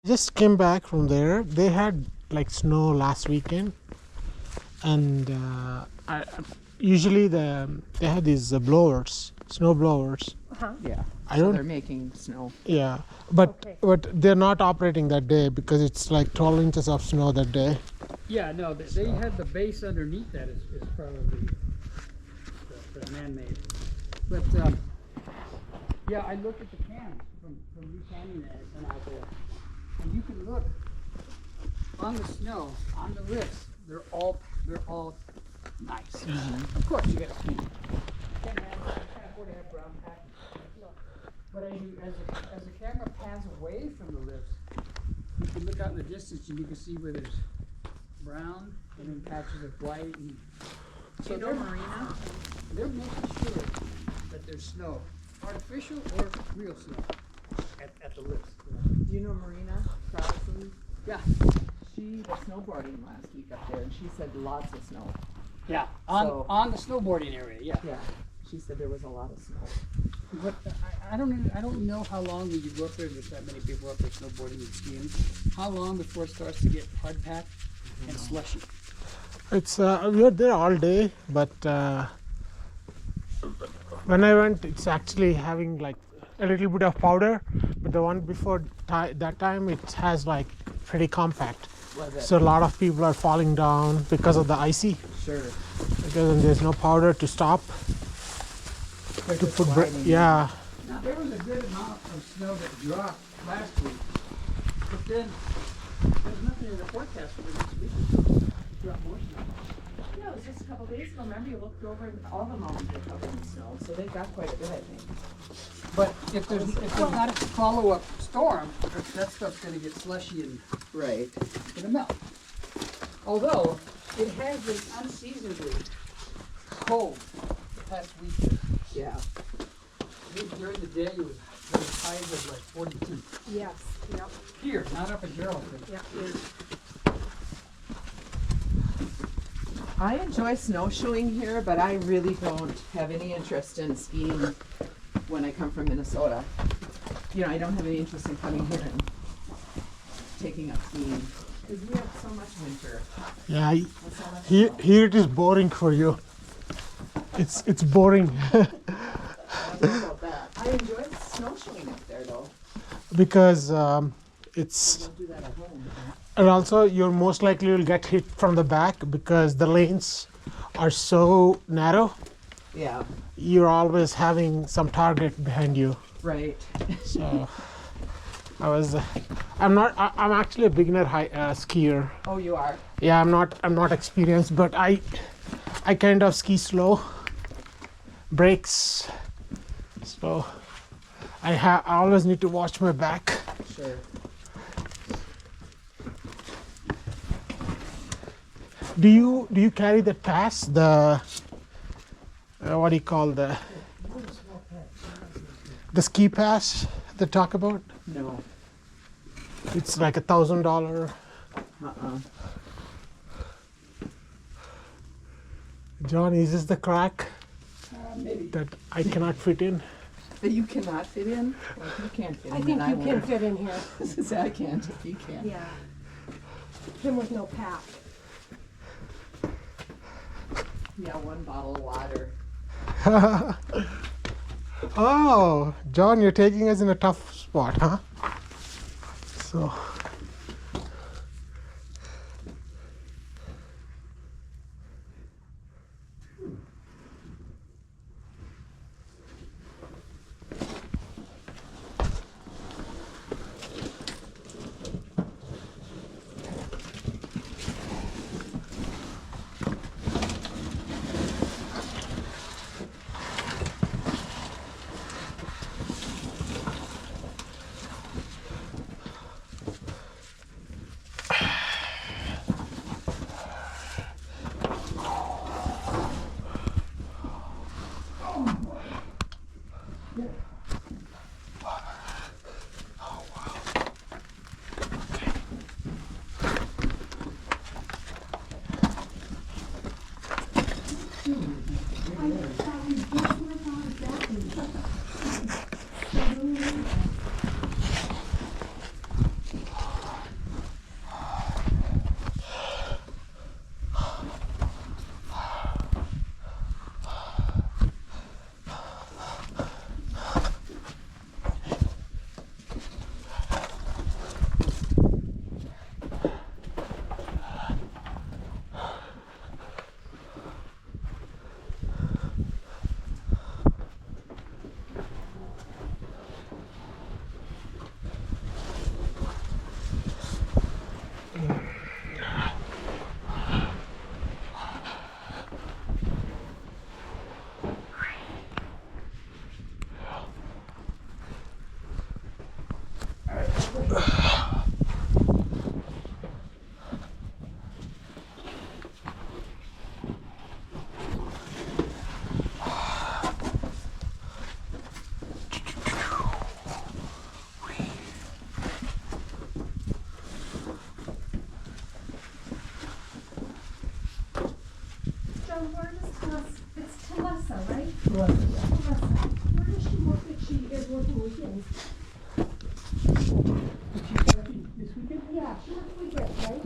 Just came back from there. They had like snow last weekend, and usually they have these blowers, snow blowers. Yeah. I So don't. they're making snow. Yeah, but they're not operating that day because it's like 12 inches of snow that day. Yeah, no, they had the base underneath that is probably the man-made. But yeah, I looked at the cans from recanning and out there, and you can look on the snow on the lifts. They're all nice. Of course, you got to clean. Can't afford to have brown packing. But as the camera pans away from the lifts, you can look out in the distance and you can see where there's brown and then patches of white. And so they're making sure that there's snow, artificial or real snow, at the lifts. Do you know Marina Crowley? Yeah. She was snowboarding last week up there, and she said lots of snow. Yeah, on the snowboarding area. Yeah. Yeah. She said there was a lot of snow. But I don't know how long when you go up there. There's that many people up there snowboarding and skiing. How long before it starts to get hard packed and slushy? It's we were there all day, but when I went, it's actually having like a little bit of powder. But the one before that time, it has like pretty compact. So a lot of people are falling down because of the icy. Sure. Because there's no powder to stop. To put yeah. Now there was a good amount of snow that dropped last week, but then there's nothing in the forecast for the next week. Drop more snow. Yeah, it was just a couple days ago. Remember, you looked over and all the mountains were covered in snow, so they got quite a bit, I think. But if there's not a follow-up storm, that stuff's going to get slushy and Right. going to melt. Although it has been unseasonably cold the past week. Yeah. During the day, it was highs of like 42. Yes, yep, Here, not up in Geraldton. yep. I enjoy snowshoeing here, but I really don't have any interest in skiing when I come from Minnesota. You know, I don't have any interest in coming here and taking up skiing because we have so much winter. Yeah, and so much snow. here it is boring for you. It's boring. I don't know about that. I enjoy snowshoeing up there though. Because I it's, don't do that at home. and also you're most likely will get hit from the back because the lanes are so narrow. Yeah. You're always having some target behind you. Right. So I'm actually a beginner skier. Oh, you are? Yeah, I'm not experienced, but I kind of ski slow, brakes. So I always need to watch my back. Sure. Do you carry the pass, the what do you call the ski pass they talk about? No. It's like $1,000. John, is this the crack Maybe. that I cannot fit in? That you cannot fit in? Well, if you can't fit in, I think then you I can won't. fit in here, Say I can't if you can. yeah. Him with no pack. Yeah, one bottle of water. Oh, John, you're taking us in a tough spot, huh? So.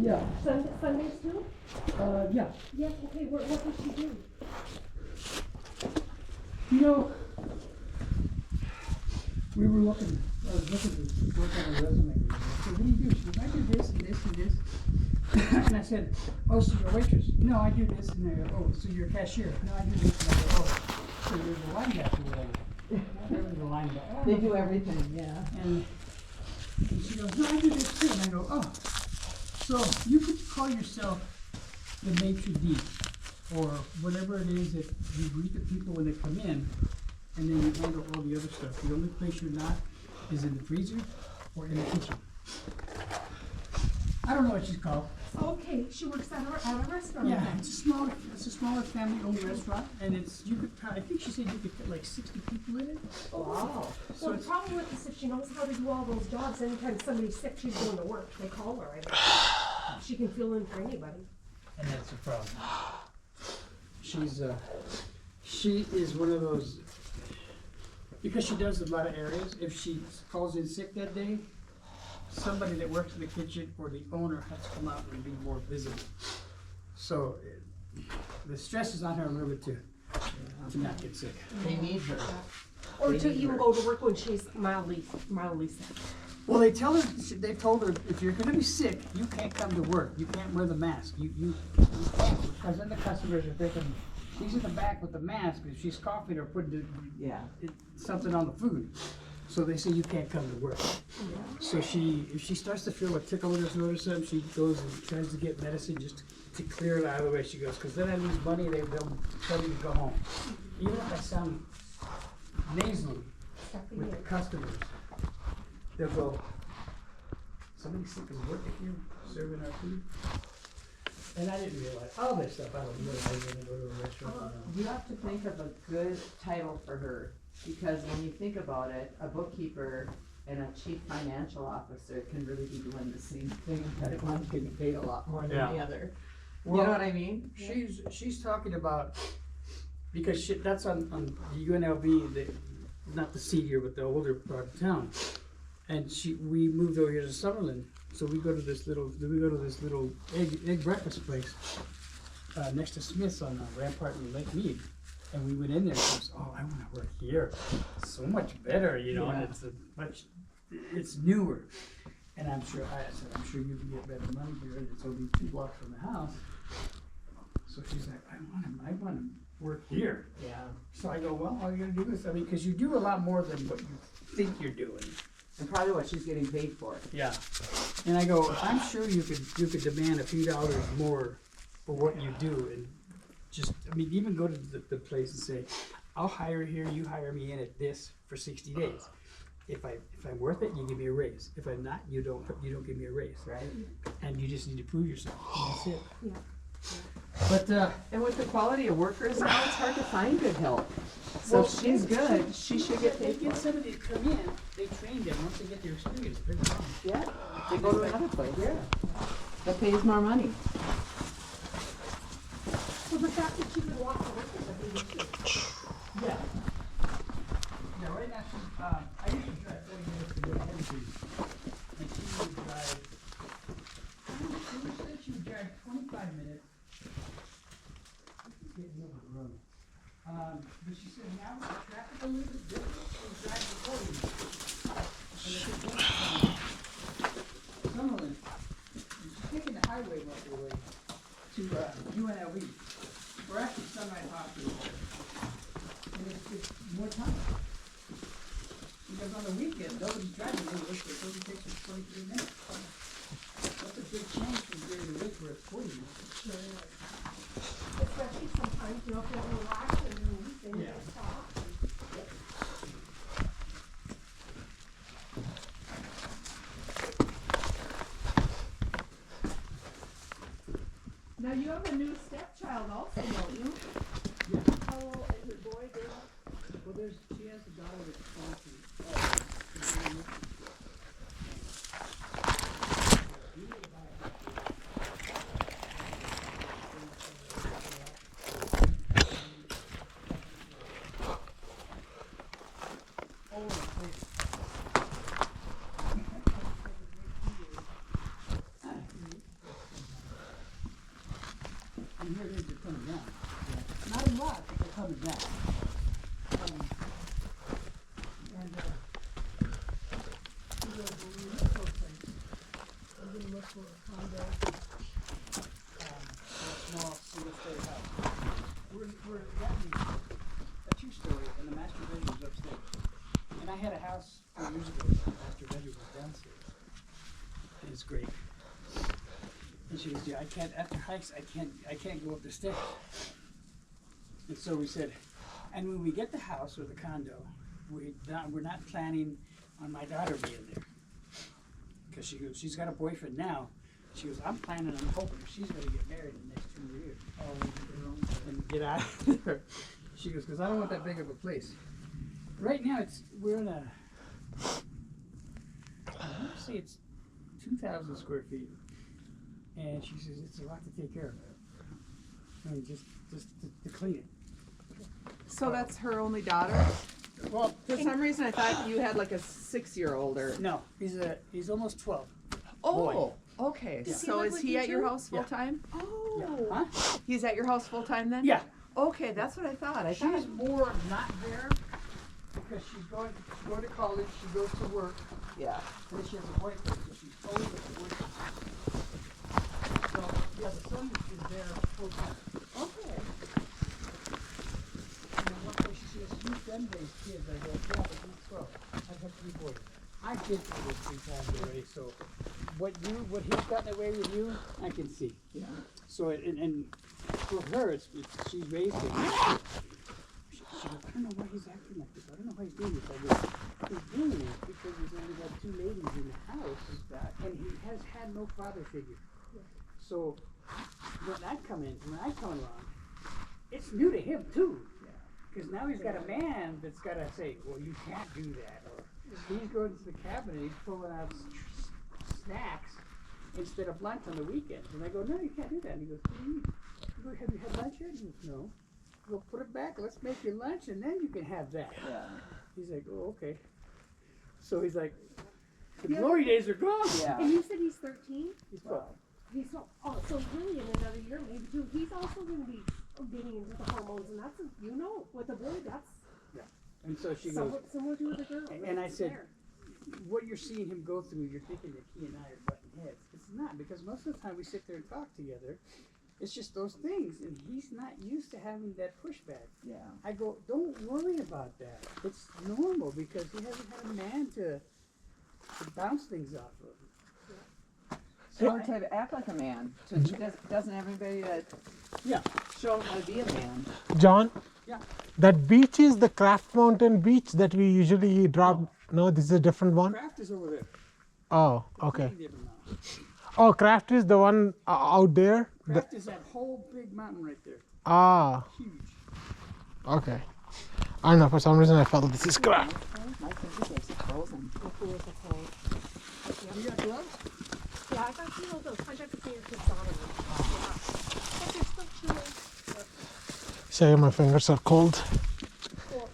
Yeah, Sundays too? yeah. Yes, okay, what does she do? You know, we were looking, I was looking to work on a resume. I said, what do you do? She goes, I do this and this and this. And I said, oh, so you're a waitress? No, I do this. And they go, oh, so you're a cashier? No, I do this. And I go, oh, so you're the linebacker or whatever. Whatever the linebacker. They do everything, yeah. And she goes, no, I do this too. And I go, oh, so you could call yourself the maitre d', or whatever it is that you greet the people when they come in, and then you handle all the other stuff. The only place you're not is in the freezer or in the kitchen. I don't know what she's called. Okay, she works at a restaurant. Yeah, then. it's a smaller family-owned restaurant, and you could, I think she said you could fit like 60 people in it. Wow. So the problem with this is she knows how to do all those jobs. Anytime somebody's sick, she's going to work. They call her. She can fill in for anybody. And that's the problem. She is one of those, because she does a lot of areas, if she calls in sick that day, somebody that works in the kitchen or the owner has to come out and be more visible. So the stress is on her a little bit to not get sick. They need her. Or They to need even her. go to work when she's mildly sick. Well, they told her, if you're gonna be sick, you can't come to work. You can't wear the mask. You can't, because then the customers are thinking, she's in the back with the mask, if she's coughing or putting Yeah. something on the food. So they say you can't come to work. So if she starts to feel a tickle in her throat or something, she goes and tries to get medicine just to clear it out of the way. She goes, because then I lose money, they'll tell me to go home. Even if I sound nasally with the customers, they'll go, somebody sick is working here, serving our food. And I didn't realize all this stuff. I don't realize when I go to a restaurant. You have to think of a good title for her, because when you think about it, a bookkeeper and a chief financial officer can really be doing the same thing, but one's getting paid a lot more than Yeah. the other. Well, You know what I mean? She's talking about, because that's on the UNLV, not the senior, but the older part of town. And we moved over here to Summerlin, so we go to this little egg breakfast place next to Smith's on Rampart and Lake Mead. And we went in there and goes, oh, I want to work here. It's so much better, you know, and it's newer. And I said, I'm sure you can get better money here, and it's only 2 blocks from the house. So she's like, I want to work here. Yeah. So I go, well, all you gotta do is, because you do a lot more than what you think you're doing. And probably what she's getting paid for. Yeah. And I go, I'm sure you could demand a few dollars more for what you do, and just, even go to the place and say, I'll hire here, you hire me in at this for 60 days. If I'm worth it, you give me a raise. If I'm not, you don't give me a raise. Right. And you just need to prove yourself. And that's it. Yeah. But And with the quality of workers now, it's hard to find good help. So if she's good, she should get they paid get for it. somebody to come in, they train them. Once they get their experience, they're gone. Yeah. They go to another place. Yeah. That pays more money. So the fact that she could walk to work is a big issue. Yeah. Yeah, right now, I used to drive 40 minutes to go to Henry. And she would drive, she said she would drive 25 minutes. Getting over the road. But she said now with the traffic a little bit different, she'll drive for 40 minutes. And if it goes from Summerlin, and she's taking the highway most of the way to UNLV. We're actually Sunlight Hospital. And it's more time. Because on the weekend, nobody's driving to work, so it only takes us 23 minutes. That's a big change from during the week where it's 40 minutes. Especially sometimes, if you're relaxed and you're weak, then you Yeah. can stop. Now you have a new stepchild also, don't you? Yeah. How old is your boy, girl? Well, she has a daughter that's 12. of that. And we look for a place. We're gonna look for a condo, a small single-story house. We're renting a two-story, and the master bedroom's upstairs. And I had a house 4 years ago. The master bedroom was downstairs. And it's great. And she goes, yeah, I can't, after hikes, I can't go up the stairs. And so we said, and when we get the house or the condo, we're not planning on my daughter being there. Because she goes, she's got a boyfriend now. She goes, I'm hoping she's going to get married in the next 2 years. And get out of there. She goes, because I don't want that big of a place. Right now, we're in a, I want to say it's 2,000 square feet. And she says, it's a lot to take care of. I mean, just to clean it. So that's her only daughter? Well, For some reason, I thought you had like a 6-year-old or. no, he's almost 12. Oh, Boy. okay. Does he So live is with he you at your too? house full time? Yeah. Oh. Huh? He's at your house full time then? Yeah. Okay, that's what I thought. I thought. She's more not there because she's going to college, she goes to work, Yeah. and then she has a boyfriend, so she's always at the work. So, yeah, the son is there full time. Okay. And then one day she says, you them-based kids. I go, yeah, but he's 12. I have 3 boys. I've been through this 3 times already, so what he's gotten away with you, I can see. Yeah. So, and for her, she's raised him. She goes, I don't know why he's acting like this. I don't know why he's doing this. I go, he's doing it because he's only got 2 ladies in the house, and he has had no father figure. So, when I come along, it's new to him too. Because now he's got a man that's got to say, well, you can't do that. Or he's going to the cabinet and he's pulling out snacks instead of lunch on the weekends. And I go, no, you can't do that. And he goes, what do you mean? I go, have you had lunch yet? He goes, no. I go, put it back. Let's make your lunch and then you can have that. Yeah. He's like, oh, okay. So he's like, the glory days are gone. Yeah. And you said he's 13? He's 12. He's so really in another year, maybe too. He's also going to be getting into the hormones, and that's, with a boy, that's And so she goes, somewhat similar to with a girl. and I It's said, there. what you're seeing him go through, you're thinking that he and I are butting heads. It's not, because most of the time we sit there and talk together. It's just those things, and he's not used to having that pushback. Yeah. I go, don't worry about that. It's normal because he hasn't had a man to bounce things off of. Or to act like a man. Doesn't have anybody to Yeah. show him how to be a man. John, Yeah. that beach is the Craft Mountain beach that we usually drop. No, this is a different one. Craft is over there. Oh, okay. Completely different mountain. Oh, Craft is the one out there. Craft is that whole big mountain right there. Ah, Huge. okay. I don't know. For some reason, I felt this is Craft. My fingertips are frozen. You got gloves? Yeah, I got those contact fingertips on them. Yeah. But they're still chilly. Say my fingers are cold. Well,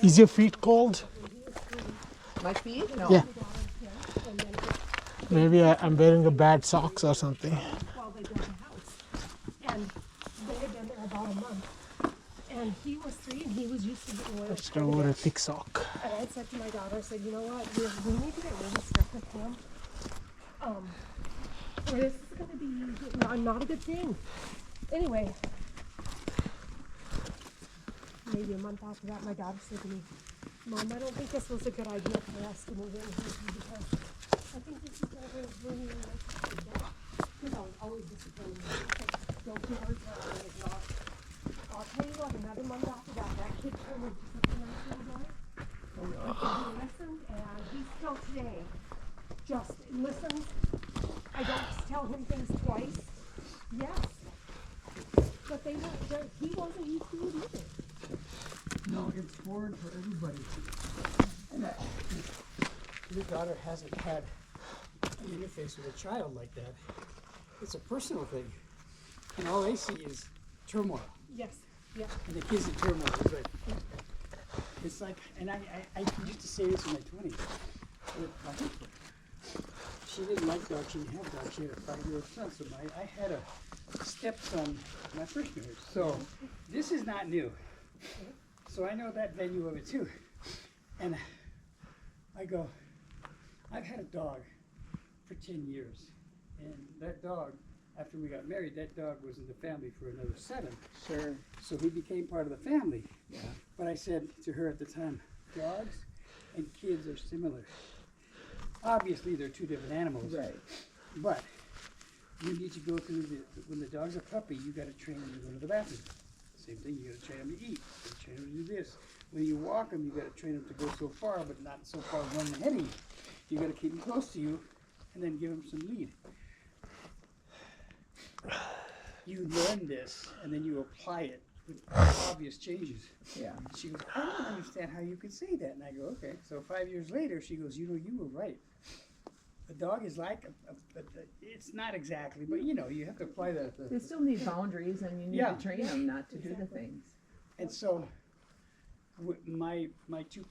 Is your feet cold? My feet? No. Yeah. and then Maybe I'm wearing a bad socks or something. while they built the house. And they had been there about a month. And he was 3 and he was used to getting away with Just over a thick sock. And I said to my daughter, I said, you know what, we need to get really strict with him. Or this is going to be not a good thing. Anyway, maybe a month after that, my daughter said to me, Mom, I don't think this was a good idea for us to move in here because I think this is never really because I was always disappointed. Don't do her time, it's not. I'll tell you what, another month after that, that kid turned into such a nice little boy. He listened, and he's still today just listens. I don't tell him things twice. Yes. But he wasn't used to it either. No, it's foreign for everybody. And your daughter hasn't had an interface with a child like that. It's a personal thing. And all they see is turmoil. Yes. Yeah. And the kids in turmoil. It's like, and I used to say this in my 20s. With my husband. She didn't like dogs, she didn't have dogs, she had a 5-year-old son. So I had a stepson, my first marriage. So this is not new. So I know that venue of it too. And I go, I've had a dog for 10 years. And that dog, after we got married, that dog was in the family for another 7. Sure. So he became part of the family. Yeah. But I said to her at the time, dogs and kids are similar. Obviously, they're 2 different animals. Right. But you need to go through when the dog's a puppy, you got to train them to go to the bathroom. Same thing, you got to train them to eat. You got to train them to do this. When you walk them, you got to train them to go so far, but not so far running ahead of you. You got to keep them close to you, and then give them some lead. You learn this, and then you apply it with obvious changes. Yeah. She goes, I don't understand how you could say that. And I go, okay. So 5 years later, she goes, you know, you were right. A dog is like it's not exactly, but you know, you have to apply that. They still need boundaries, and you need Yeah. to train them not to do the things. And so, my two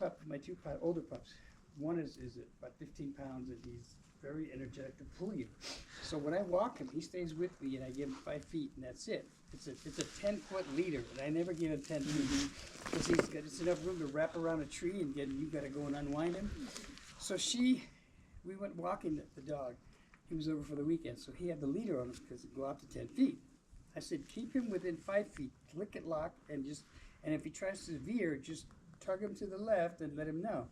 older pups, one is about 15 pounds, and he's very energetic to pull you. So when I walk him, he stays with me, and I give him 5 feet, and that's it. It's a 10-foot leader, and I never give him 10 feet because he's got just enough room to wrap around a tree, and you got to go and unwind him. So we went walking the dog. He was over for the weekend, so he had the leader on him because it go up to 10 feet. I said, keep him within 5 feet, click it lock, and if he tries to veer, just tug him to the left and let him know.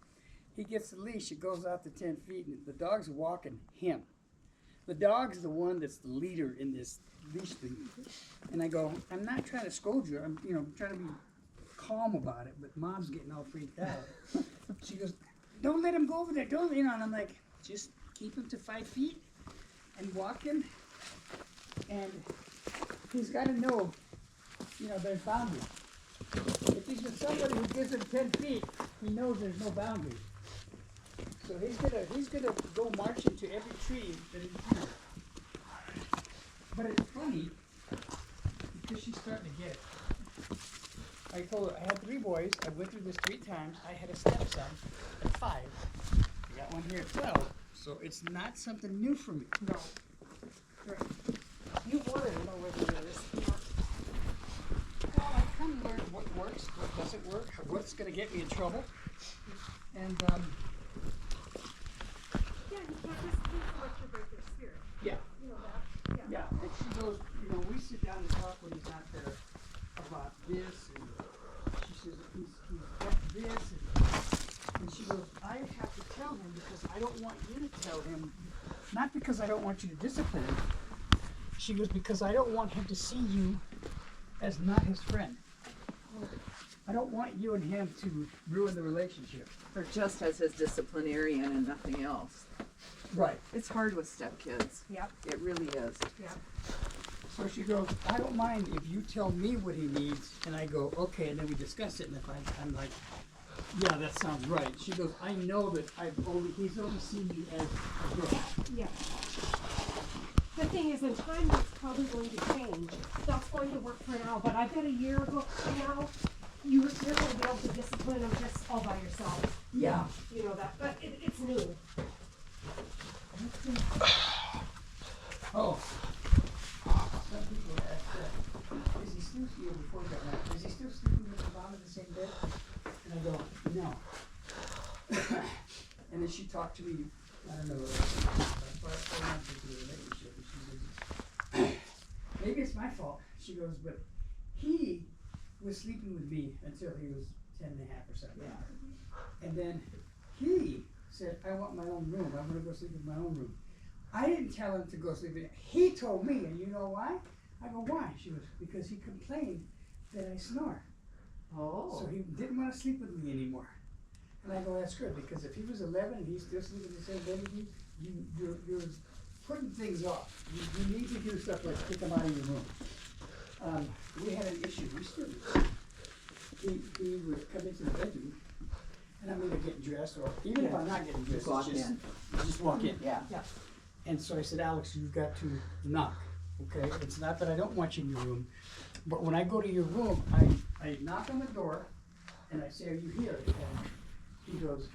He gets the leash, it goes out to 10 feet, and the dog's walking him. The dog's the one that's the leader in this leash thing. And I go, I'm not trying to scold you, I'm trying to be calm about it, but Mom's getting all freaked out. She goes, don't let him go over there, and I'm like, just keep him to 5 feet and walk him, and he's got to know, there's boundaries. If he's with somebody who gives him 10 feet, he knows there's no boundary. So he's gonna go march into every tree that he can. But it's funny because she's starting to get it. I told her I had 3 boys. I went through this 3 times. I had a stepson at 5. I got one here at 12. So it's not something new for me. No. Right. You wanted to know whether there is. Well, I kind of learned what works, what doesn't work, what's going to get me in trouble. And, Yeah, you can't just think so much about their spirit. yeah. You know that? Yeah, and she goes, we sit down and talk when he's not there about this, and she says, he's got this, and she goes, I have to tell him because I don't want you to tell him, not because I don't want you to discipline him. She goes, because I don't want him to see you as not his friend. I don't want you and him to ruin the relationship. Or just as his disciplinarian and nothing else. Right. It's hard with stepkids. Yep. It really is. Yep. So she goes, I don't mind if you tell me what he needs, and I go, okay, and then we discuss it, and if I'm like, yeah, that sounds right. She goes, I know that he's only seen me as a girl. Yeah. The thing is, in time, that's probably going to change. That's going to work for now, but I bet a year ago now, you're going to be able to discipline them just all by yourself. Yeah. You know that, but it's new. Oh. Some people ask that. Is he still here before that night? Is he still sleeping with the mom in the same bed? And I go, no. And then she talked to me, I don't know, about 4 months into the relationship, and she says, maybe it's my fault. She goes, but he was sleeping with me until he was 10 and a half or something. Yeah. And then he said, I want my own room. I'm going to go sleep in my own room. I didn't tell him to go sleep in it. He told me, and you know why? I go, why? She goes, because he complained that I snore. Oh. So he didn't want to sleep with me anymore. And I go, that's good, because if he was 11 and he's still sleeping in the same bed with you, you're putting things off. You need to do stuff like kick him out of your room. We had an issue. We still do. He would come into the bedroom, and I'm either getting dressed, or even if I'm not getting dressed, Walk it's in. just walk in. Yeah. Yeah. And so I said, Alex, you've got to knock, okay? It's not that I don't want you in your room, but when I go to your room, I knock on the door, and I say, are you here? And he goes,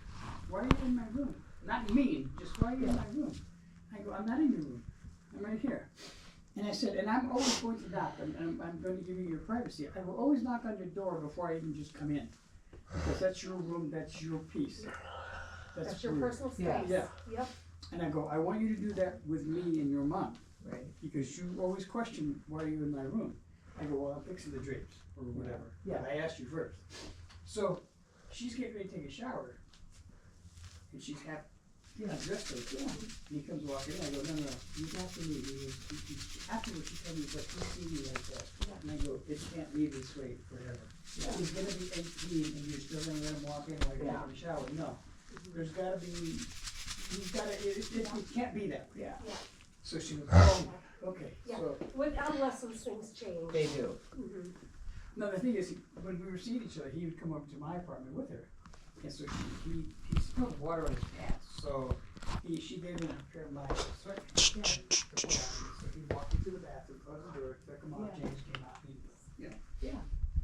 why are you in my room? Not mean, just why are you in my room? I go, I'm not in your room. I'm right here. And I said, and I'm always going to knock, I'm going to give you your privacy. I will always knock on your door before I even just come in. Because that's your room, that's your piece. That's your for- personal space. Yeah. Yeah. Yep. And I go, I want you to do that with me and your mom. Right. Because you always question, why are you in my room? I go, well, I'm fixing the drapes, or whatever. Yeah. But I asked you first. So, she's getting ready to take a shower. And she's half, dressed like, yeah. And he comes walking in, I go, no, you have to leave. Afterwards, she told me, but you see me like that. And I go, it can't be this way forever. Yeah. He's gonna be 18 and you're still gonna let him walk in like Yeah. taking a shower. No. There's gotta be, he's gotta, it can't be that way. Yeah. So she was, oh, okay. Yeah. So, With adolescents, things change. They do. Mhm. no, the thing is, when we were seeing each other, he would come over to my apartment with her. And so he spilled water on his pants. So she gave him a pair of my sweatpants to put on. So he walked into the bathroom, closed the door, took them off, Yeah. James came out. You know, Yeah.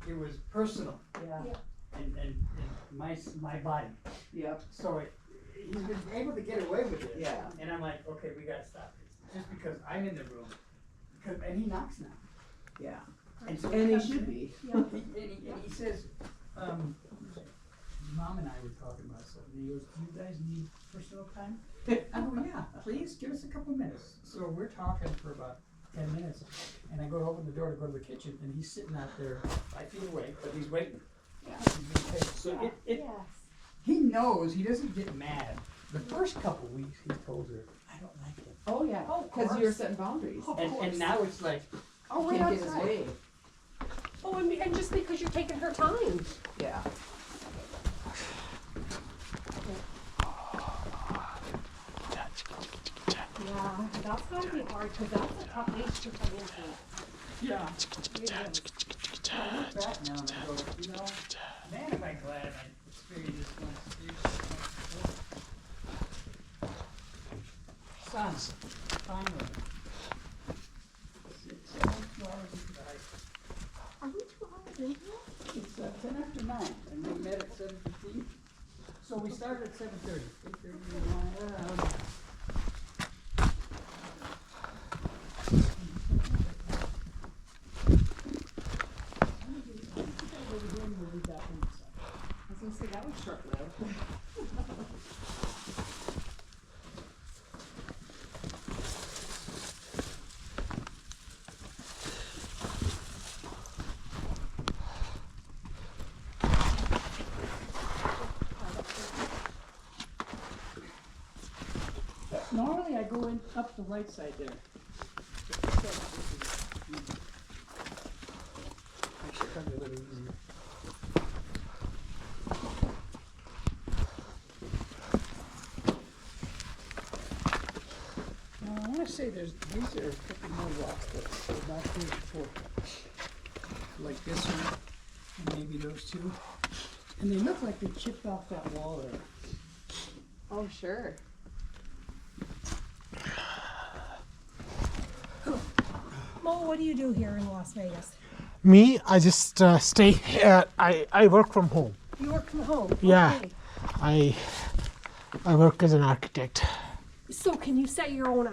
it was personal Yeah. Yeah. and my body. Yep. So he's been able to get away with it. Yeah. And I'm like, okay, we gotta stop this. Just because I'm in the room. And he knocks now. Yeah. And so And he comes should in, be. and he says, Mom and I were talking about something. He goes, do you guys need personal time? I go, yeah, please, give us a couple minutes. So we're talking for about 10 minutes. And I go to open the door to go to the kitchen, and he's sitting out there 5 feet away, but he's waiting. Yeah. He's being patient. So Yes. he knows, he doesn't get mad. The first couple weeks, he told her, I don't like it. Oh, yeah. Oh, of Because course. you're setting boundaries. Of And course. now it's like, oh, wait Can't get his outside. way. Oh, and just because you're taking her time. Yeah. Yeah, that's gotta be hard, because that's a tough age to come into. Yeah. It is. I look back now and I go, man, am I glad I experienced this once. Sun, finally. It's 2 hours into the hike. Are we 2 hours in here? It's 10 after 9, and we met at 7:15. So we started at 7:30. 8:30, 9. I was gonna say, that was short-lived. Normally I go in up the right side there. Actually, probably a little easier. Now, I want to say these are a couple more rocks that were not here before. Like this one, and maybe those two. And they look like they chipped off that wall there. Oh, sure. Mo, what do you do here in Las Vegas? Me, I just stay. I work from home. You work from home? Yeah. Okay. I work as an architect. So can you set your own